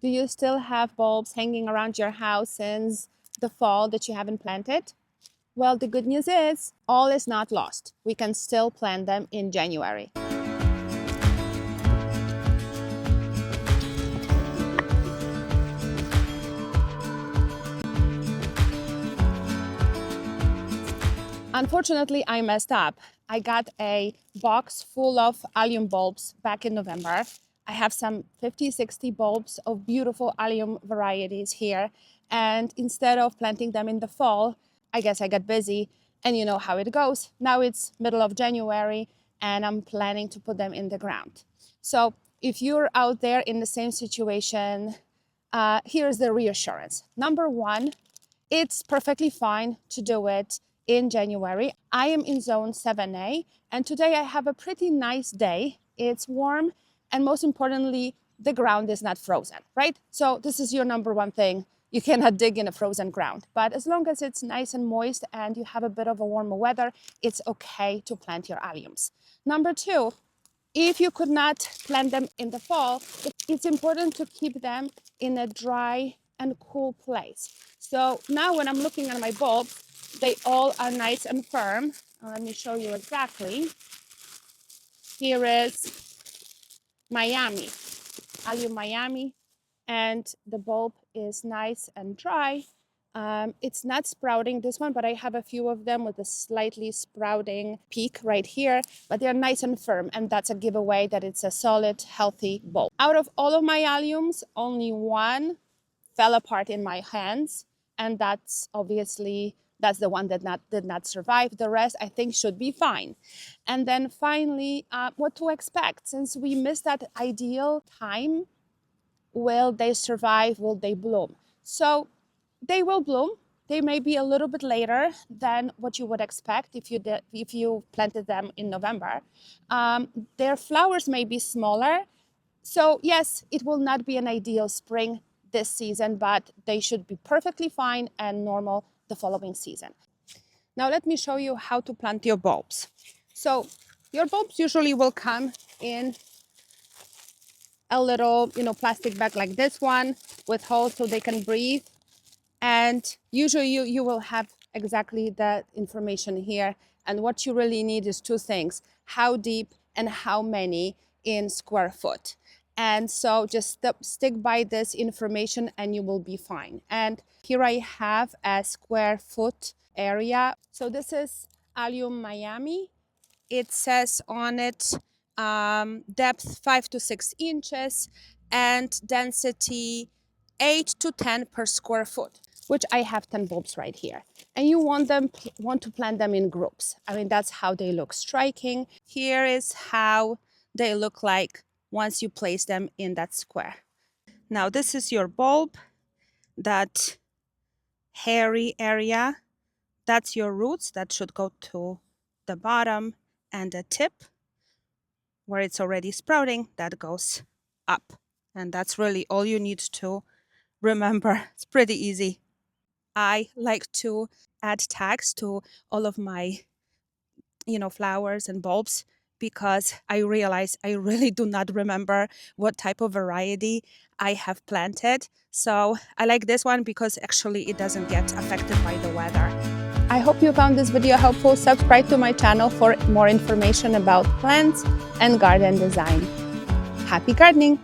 Do you still have bulbs hanging around your house since the fall that you haven't planted? Well, the good news is all is not lost. We can still plant them in January. Unfortunately, I messed up. I got a box full of allium bulbs back in November. I have some 50, 60 bulbs of beautiful allium varieties here. And instead of planting them in the fall, I guess I got busy, and you know how it goes. Now it's middle of January and I'm planning to put them in the ground. So if you're out there in the same situation, here's the reassurance. Number one, it's perfectly fine to do it in January. I am in zone 7A, and today I have a pretty nice day. It's warm, and most importantly, the ground is not frozen, right? So this is your number one thing. You cannot dig in a frozen ground, but as long as it's nice and moist and you have a bit of a warmer weather, it's okay to plant your alliums. Number two, if you could not plant them in the fall, it's important to keep them in a dry and cool place. So now when I'm looking at my bulbs, they all are nice and firm. Let me show you exactly. Here is Miami, Allium Miami, and the bulb is nice and dry. It's not sprouting, this one, but I have a few of them with a slightly sprouting peak right here, but they're nice and firm, and that's a giveaway that it's a solid, healthy bulb. Out of all of my alliums, only one fell apart in my hands, and that's the one that did not survive. The rest, I think, should be fine. And then finally, what to expect? Since we missed that ideal time, will they survive? Will they bloom? So they will bloom. They may be a little bit later than what you would expect if you planted them in November. Their flowers may be smaller. So yes, it will not be an ideal spring this season, but they should be perfectly fine and normal the following season. Now let me show you how to plant your bulbs. So your bulbs usually will come in a little, plastic bag like this one with holes so they can breathe. And usually you will have exactly that information here. And what you really need is two things: how deep and how many in square foot. And so just stick by this information and you will be fine. And here I have a square foot area. So this is Allium Miami. It says on it depth 5 to 6 inches and density 8 to 10 per square foot, which I have 10 bulbs right here. And you want to plant them in groups. I mean, that's how they look striking. Here is how they look like once you place them in that square. Now this is your bulb, that hairy area, that's your roots that should go to the bottom, and the tip where it's already sprouting, that goes up. And that's really all you need to remember. It's pretty easy. I like to add tags to all of my flowers and bulbs, because I realize I really do not remember what type of variety I have planted. So I like this one because actually it doesn't get affected by the weather. I hope you found this video helpful. Subscribe to my channel for more information about plants and garden design. Happy gardening!